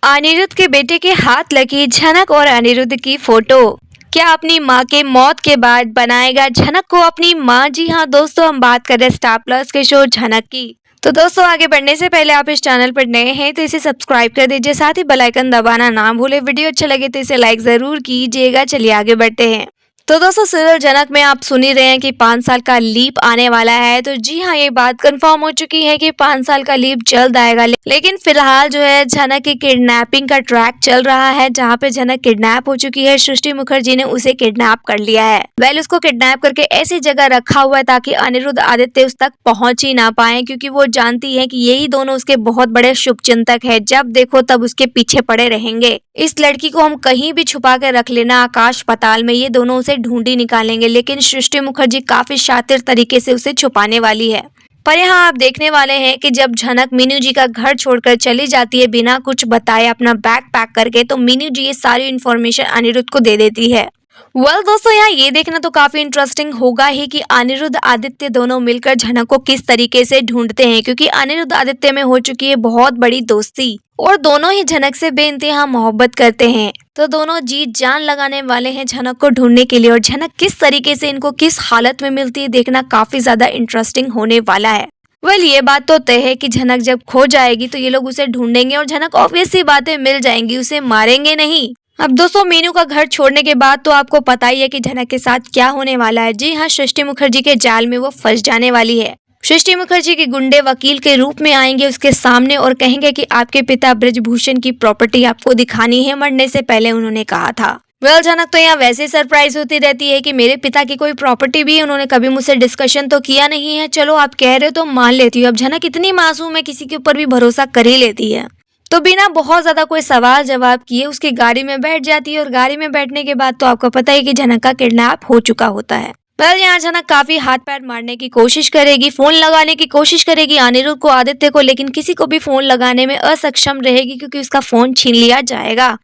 अनिरुद्ध के बेटे के हाथ लगी झनक और अनिरुद्ध की फोटो। क्या अपनी मां के मौत के बाद बनाएगा झनक को अपनी मां? जी हाँ दोस्तों, हम बात कर रहे हैं स्टार प्लस के शो झनक की। तो दोस्तों, आगे बढ़ने से पहले आप इस चैनल पर नए हैं तो इसे सब्सक्राइब कर दीजिए, साथ ही बेल आइकन दबाना ना भूले। वीडियो अच्छा लगे तो इसे लाइक जरूर कीजिएगा। चलिए आगे बढ़ते हैं। तो दोस्तों, सीरियल जनक में आप सुन ही रहे हैं कि 5 साल का लीप आने वाला है। तो जी हाँ, ये बात कंफर्म हो चुकी है कि 5 साल का लीप जल्द आएगा। लेकिन फिलहाल जो है झनक की किडनैपिंग का ट्रैक चल रहा है, जहाँ पे झनक किडनैप हो चुकी है। सृष्टि मुखर्जी ने उसे किडनैप कर लिया है। उसको किडनैप करके ऐसी जगह रखा हुआ है ताकि अनिरुद्ध आदित्य उस तक पहुंच ही ना पाए, क्योंकि वो जानती है कि यही दोनों उसके बहुत बड़े शुभचिंतक है। जब देखो तब उसके पीछे पड़े रहेंगे। इस लड़की को हम कहीं भी छुपा के रख लेना, आकाश पाताल में, ये दोनों उसे ढूंढी निकालेंगे। लेकिन सृष्टि मुखर्जी काफी शातिर तरीके से उसे छुपाने वाली है। पर यहाँ आप देखने वाले हैं कि जब झनक मीनू जी का घर छोड़कर चली जाती है बिना कुछ बताए अपना बैग पैक करके, तो मीनू जी ये सारी इन्फॉर्मेशन अनिरुद्ध को दे देती है। दोस्तों, यहाँ ये देखना तो काफी इंटरेस्टिंग होगा ही कि अनिरुद्ध आदित्य दोनों मिलकर झनक को किस तरीके से ढूंढते हैं, क्योंकि अनिरुद्ध आदित्य में हो चुकी है बहुत बड़ी दोस्ती और दोनों ही झनक से बेइंतहा मोहब्बत करते हैं। तो दोनों जी जान लगाने वाले हैं झनक को ढूंढने के लिए, और झनक किस तरीके से इनको किस हालत में मिलती है देखना काफी ज्यादा इंटरेस्टिंग होने वाला है। ये बात तो तय है कि झनक जब खो जाएगी तो ये लोग उसे ढूंढेंगे और झनक ऑब्वियस सी बातें मिल जाएंगी, उसे मारेंगे नहीं। अब दोस्तों, मीनू का घर छोड़ने के बाद तो आपको पता ही है कि झनक के साथ क्या होने वाला है। जी हाँ, सृष्टि मुखर्जी के जाल में वो फंस जाने वाली है। सृष्टि मुखर्जी के गुंडे वकील के रूप में आएंगे उसके सामने और कहेंगे कि आपके पिता ब्रिजभूषण की प्रॉपर्टी आपको दिखानी है, मरने से पहले उन्होंने कहा था। झनक तो यहाँ वैसे सरप्राइज होती रहती है कि मेरे पिता की कोई प्रॉपर्टी भी उन्होंने कभी मुझसे डिस्कशन तो किया नहीं है। चलो आप कह रहे हो तो मान लेती हूँ। अब झनक इतनी मासूम है, किसी के ऊपर भी भरोसा कर ही लेती है। तो बिना बहुत ज्यादा कोई सवाल जवाब किए उसकी गाड़ी में बैठ जाती है, और गाड़ी में बैठने के बाद तो आपको पता है कि झनक का किडनैप हो चुका होता है। यहाँ झनक काफी हाथ पैर मारने की कोशिश करेगी, फोन लगाने की कोशिश करेगी अनिरुद्ध को, आदित्य को, लेकिन किसी को भी फोन लगाने में असक्षम रहेगी क्योंकि उसका फोन छीन लिया जाएगा।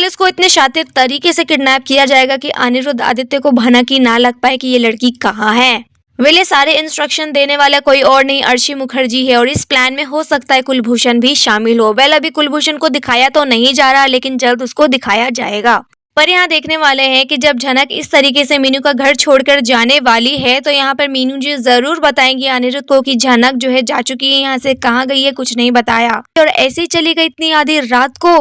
उसको इतने शातिर तरीके से किडनैप किया जाएगा कि अनिरुद्ध आदित्य को भनक ही ना लग पाए कि ये लड़की कहाँ है। ये सारे इंस्ट्रक्शन देने वाला कोई और नहीं अर्शी मुखर्जी है, और इस प्लान में हो सकता है कुलभूषण भी शामिल हो। अभी कुलभूषण को दिखाया तो नहीं जा रहा, लेकिन जल्द उसको दिखाया जाएगा। पर यहाँ देखने वाले हैं कि जब झनक इस तरीके से मीनू का घर छोड़कर जाने वाली है तो यहाँ पर मीनू जी जरूर बताएंगी अनिरुद्ध को कि झनक जो है जा चुकी है, यहाँ से कहाँ गई है कुछ नहीं बताया, और ऐसे ही चली गई इतनी आधी रात को।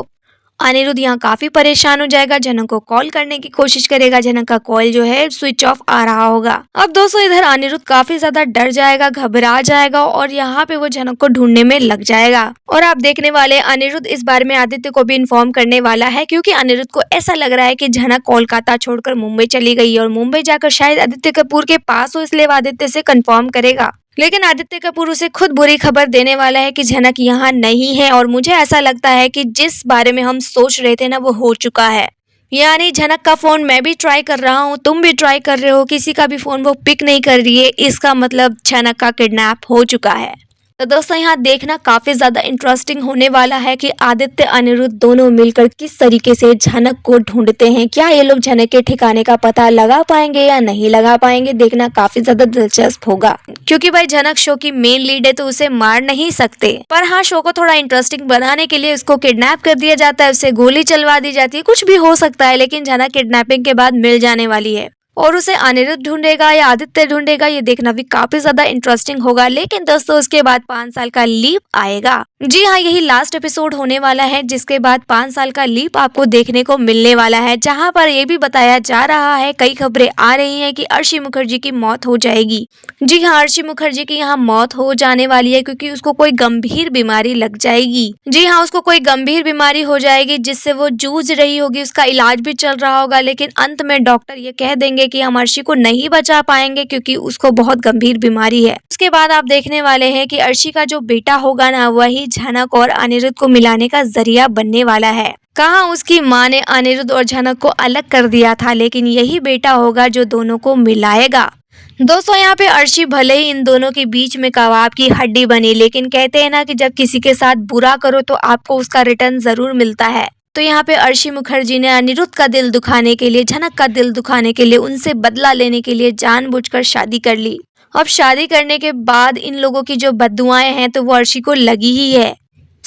अनिरुद्ध यहाँ काफी परेशान हो जाएगा, झनक को कॉल करने की कोशिश करेगा, झनक का कॉल जो है स्विच ऑफ आ रहा होगा। अब दोस्तों, इधर अनिरुद्ध काफी ज्यादा डर जाएगा, घबरा जाएगा, और यहाँ पे वो झनक को ढूंढने में लग जाएगा। और आप देखने वाले अनिरुद्ध इस बारे में आदित्य को भी इन्फॉर्म करने वाला है, क्योंकि अनिरुद्ध को ऐसा लग रहा है कि झनक कोलकाता छोड़कर मुंबई चली गई है, और मुंबई जाकर शायद आदित्य कपूर के पास हो, इसलिए आदित्य से कंफर्म करेगा। लेकिन आदित्य कपूर उसे खुद बुरी खबर देने वाला है कि झनक यहाँ नहीं है, और मुझे ऐसा लगता है कि जिस बारे में हम सोच रहे थे ना वो हो चुका है। यानी झनक का फोन मैं भी ट्राई कर रहा हूँ, तुम भी ट्राई कर रहे हो, किसी का भी फोन वो पिक नहीं कर रही है, इसका मतलब झनक का किडनैप हो चुका है। तो दोस्तों, यहाँ देखना काफी ज्यादा इंटरेस्टिंग होने वाला है कि आदित्य अनिरुद्ध दोनों मिलकर किस तरीके से झनक को ढूंढते हैं। क्या ये लोग झनक के ठिकाने का पता लगा पाएंगे या नहीं लगा पाएंगे, देखना काफी ज्यादा दिलचस्प होगा, क्योंकि भाई झनक शो की मेन लीड है तो उसे मार नहीं सकते। पर हाँ, शो को थोड़ा इंटरेस्टिंग बनाने के लिए उसको किडनैप कर दिया जाता है, उसे गोली चलवा दी जाती है, कुछ भी हो सकता है, लेकिन झनक किडनैपिंग के बाद मिल जाने वाली है। और उसे अनिरुद्ध ढूंढेगा या आदित्य ढूंढेगा, ये देखना भी काफी ज्यादा इंटरेस्टिंग होगा। लेकिन दोस्तों, उसके बाद 5 साल का लीप आएगा। जी हाँ, यही लास्ट एपिसोड होने वाला है, जिसके बाद 5 साल का लीप आपको देखने को मिलने वाला है, जहाँ पर ये भी बताया जा रहा है, कई खबरें आ रही हैं कि अर्शी मुखर्जी की मौत हो जाएगी। जी हाँ, अर्शी मुखर्जी की यहाँ मौत हो जाने वाली है, क्योंकि उसको कोई गंभीर बीमारी लग जाएगी। जी हाँ, उसको कोई गंभीर बीमारी हो जाएगी जिससे वो जूझ रही होगी, उसका इलाज भी चल रहा होगा, लेकिन अंत में डॉक्टर ये कह देंगे कि हम अर्शी को नहीं बचा पाएंगे क्योंकि उसको बहुत गंभीर बीमारी है। उसके बाद आप देखने वाले हैं कि अर्शी का जो बेटा होगा ना, वही झनक और अनिरुद्ध को मिलाने का जरिया बनने वाला है। कहाँ उसकी माँ ने अनिरुद्ध और झनक को अलग कर दिया था, लेकिन यही बेटा होगा जो दोनों को मिलाएगा। दोस्तों, यहाँ पे अर्शी भले ही इन दोनों के बीच में कबाब की हड्डी बनी, लेकिन कहते हैं ना कि जब किसी के साथ बुरा करो तो आपको उसका रिटर्न जरूर मिलता है। तो यहाँ पे अर्शी मुखर्जी ने अनिरुद्ध का दिल दुखाने के लिए, झनक का दिल दुखाने के लिए, उनसे बदला लेने के लिए जानबूझकर शादी कर ली। अब शादी करने के बाद इन लोगों की जो बद्दुआएं हैं तो वो अर्शी को लगी ही है।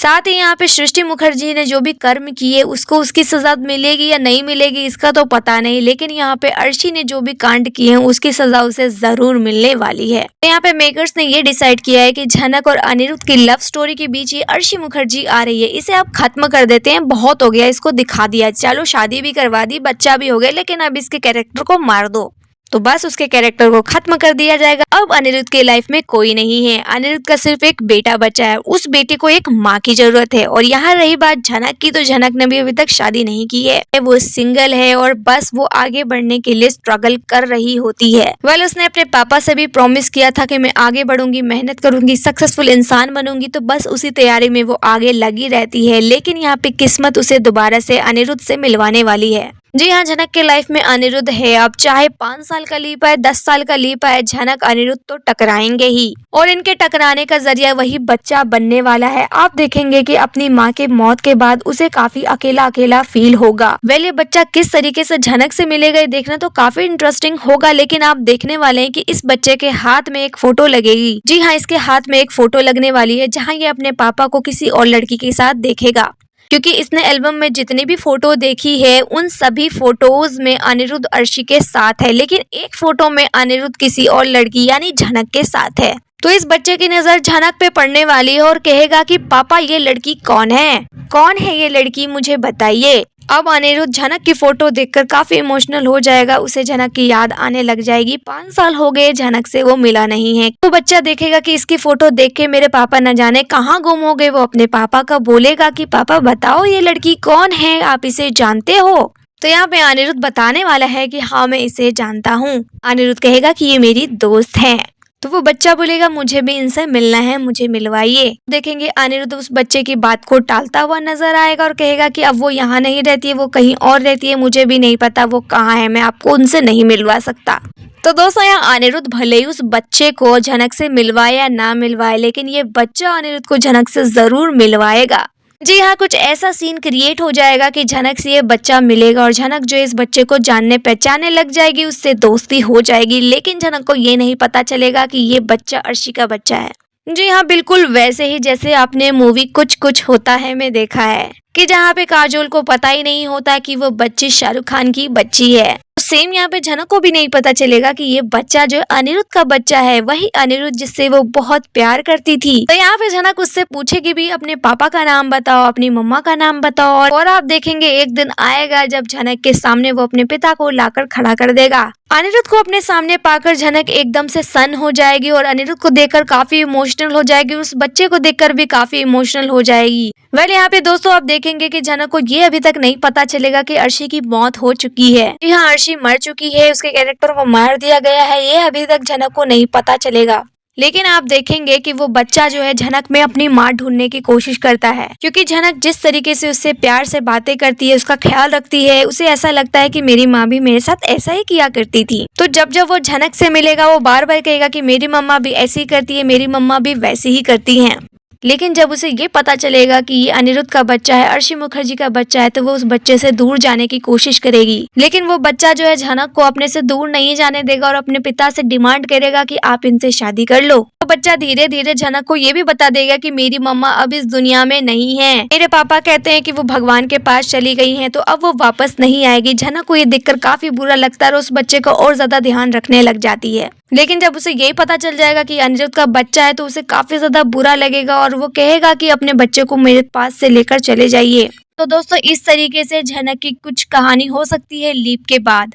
साथ ही यहाँ पे सृष्टि मुखर्जी ने जो भी कर्म किए उसको उसकी सजा मिलेगी या नहीं मिलेगी इसका तो पता नहीं, लेकिन यहाँ पे अर्शी ने जो भी कांड किए हैं उसकी सजा उसे जरूर मिलने वाली है। तो यहाँ पे मेकर्स ने ये डिसाइड किया है कि झनक और अनिरुद्ध की लव स्टोरी के बीच ये अर्शी मुखर्जी आ रही है, इसे आप खत्म कर देते हैं, बहुत हो गया, इसको दिखा दिया, चलो शादी भी करवा दी, बच्चा भी हो गया, लेकिन अब इसके कैरेक्टर को मार दो, तो बस उसके कैरेक्टर को खत्म कर दिया जाएगा। अब अनिरुद्ध के लाइफ में कोई नहीं है, अनिरुद्ध का सिर्फ एक बेटा बचा है, उस बेटे को एक माँ की जरूरत है। और यहाँ रही बात झनक की, तो झनक ने भी अभी तक शादी नहीं की है, वो सिंगल है और बस वो आगे बढ़ने के लिए स्ट्रगल कर रही होती है। वेल उसने अपने पापा से भी प्रॉमिस किया था कि मैं आगे बढ़ूंगी, मेहनत करूंगी, सक्सेसफुल इंसान बनूंगी, तो बस उसी तैयारी में वो आगे लगी रहती है। लेकिन यहाँ पे किस्मत उसे दोबारा से अनिरुद्ध से मिलवाने वाली है। जी हाँ, झनक के लाइफ में अनिरुद्ध है, अब चाहे 5 साल का लीप है, 10 साल का लीप है, झनक अनिरुद्ध तो टकराएंगे ही, और इनके टकराने का जरिया वही बच्चा बनने वाला है। आप देखेंगे कि अपनी माँ के मौत के बाद उसे काफी अकेला अकेला फील होगा। वेल ये बच्चा किस तरीके से झनक से मिलेगा ये देखना तो काफी इंटरेस्टिंग होगा, लेकिन आप देखने वाले हैं कि इस बच्चे के हाथ में एक फोटो लगेगी। जी हाँ, इसके हाथ में एक फोटो लगने वाली है जहाँ ये अपने पापा को किसी और लड़की के साथ देखेगा, क्योंकि इसने एल्बम में जितनी भी फोटो देखी है उन सभी फोटोज में अनिरुद्ध अर्शी के साथ है, लेकिन एक फोटो में अनिरुद्ध किसी और लड़की यानी झनक के साथ है। तो इस बच्चे की नजर झनक पे पड़ने वाली है और कहेगा कि पापा ये लड़की कौन है ये लड़की, मुझे बताइए। अब अनिरुद्ध झनक की फोटो देखकर काफी इमोशनल हो जाएगा, उसे झनक की याद आने लग जाएगी, 5 साल हो गए झनक से वो मिला नहीं है। तो बच्चा देखेगा कि इसकी फोटो देख के मेरे पापा न जाने कहाँ गुम हो गए, वो अपने पापा का बोलेगा कि पापा बताओ ये लड़की कौन है, आप इसे जानते हो। तो यहाँ पे अनिरुद्ध बताने वाला है कि हाँ मैं इसे जानता हूँ। अनिरुद्ध कहेगा कि ये मेरी दोस्त है, तो वो बच्चा बोलेगा मुझे भी इनसे मिलना है, मुझे मिलवाइए। देखेंगे अनिरुद्ध उस बच्चे की बात को टालता हुआ नजर आएगा और कहेगा कि अब वो यहाँ नहीं रहती है, वो कहीं और रहती है, मुझे भी नहीं पता वो कहाँ है, मैं आपको उनसे नहीं मिलवा सकता। तो दोस्तों यहाँ अनिरुद्ध भले ही उस बच्चे को झनक से मिलवाए या ना मिलवाए, लेकिन ये बच्चा अनिरुद्ध को झनक से जरूर मिलवाएगा। जी हाँ, कुछ ऐसा सीन क्रिएट हो जाएगा कि झनक से ये बच्चा मिलेगा और झनक जो इस बच्चे को जानने पहचानने लग जाएगी, उससे दोस्ती हो जाएगी, लेकिन झनक को ये नहीं पता चलेगा कि ये बच्चा अर्शी का बच्चा है। जी हाँ, बिल्कुल वैसे ही जैसे आपने मूवी कुछ कुछ होता है में देखा है कि जहाँ पे काजोल को पता ही नहीं होता कि वो बच्ची शाहरुख खान की बच्ची है, सेम यहाँ पे झनक को भी नहीं पता चलेगा कि ये बच्चा जो अनिरुद्ध का बच्चा है, वही अनिरुद्ध जिससे वो बहुत प्यार करती थी। तो यहाँ पे झनक उससे पूछेगी भी अपने पापा का नाम बताओ, अपनी मम्मा का नाम बताओ, और आप देखेंगे एक दिन आएगा जब झनक के सामने वो अपने पिता को लाकर खड़ा कर देगा। अनिरुद्ध को अपने सामने पाकर झनक एकदम से सन्न हो जाएगी और अनिरुद्ध को देखकर काफी इमोशनल हो जाएगी, उस बच्चे को देखकर भी काफी इमोशनल हो जाएगी। वेल यहाँ पे दोस्तों आप देखेंगे कि झनक को ये अभी तक नहीं पता चलेगा कि अर्शी की मौत हो चुकी है। यहाँ अर्शी मर चुकी है, उसके कैरेक्टर को मार दिया गया है, ये अभी तक झनक को नहीं पता चलेगा। लेकिन आप देखेंगे कि वो बच्चा जो है झनक में अपनी माँ ढूंढने की कोशिश करता है, क्योंकि झनक जिस तरीके से उससे प्यार से बातें करती है, उसका ख्याल रखती है, उसे ऐसा लगता है कि मेरी माँ भी मेरे साथ ऐसा ही किया करती थी। तो जब जब वो झनक से मिलेगा वो बार बार कहेगा कि मेरी मम्मा भी ऐसी करती है, मेरी मम्मा भी वैसी ही करती है। लेकिन जब उसे ये पता चलेगा कि ये अनिरुद्ध का बच्चा है, अर्शी मुखर्जी का बच्चा है, तो वो उस बच्चे से दूर जाने की कोशिश करेगी। लेकिन वो बच्चा जो है झनक को अपने से दूर नहीं जाने देगा और अपने पिता से डिमांड करेगा कि आप इनसे शादी कर लो। वो बच्चा धीरे धीरे झनक को ये भी बता देगा कि मेरी मम्मा अब इस दुनिया में नहीं है, मेरे पापा कहते हैं कि वो भगवान के पास चली गई हैं, तो अब वो वापस नहीं आएगी। झनक को ये देखकर काफी बुरा लगता है और उस बच्चे का और ज्यादा ध्यान रखने लग जाती है। लेकिन जब उसे यही पता चल जाएगा कि अनिरुद्ध का बच्चा है तो उसे काफी ज्यादा बुरा लगेगा और वो कहेगा कि अपने बच्चे को मेरे पास से लेकर चले जाइए। तो दोस्तों इस तरीके से झनक की कुछ कहानी हो सकती है लीप के बाद।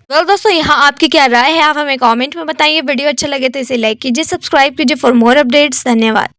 वेल दोस्तों यहाँ आपकी क्या राय है, आप हमें कमेंट में बताइए। वीडियो अच्छा लगे तो इसे लाइक कीजिए, सब्सक्राइब कीजिए फॉर मोर अपडेट्स। धन्यवाद।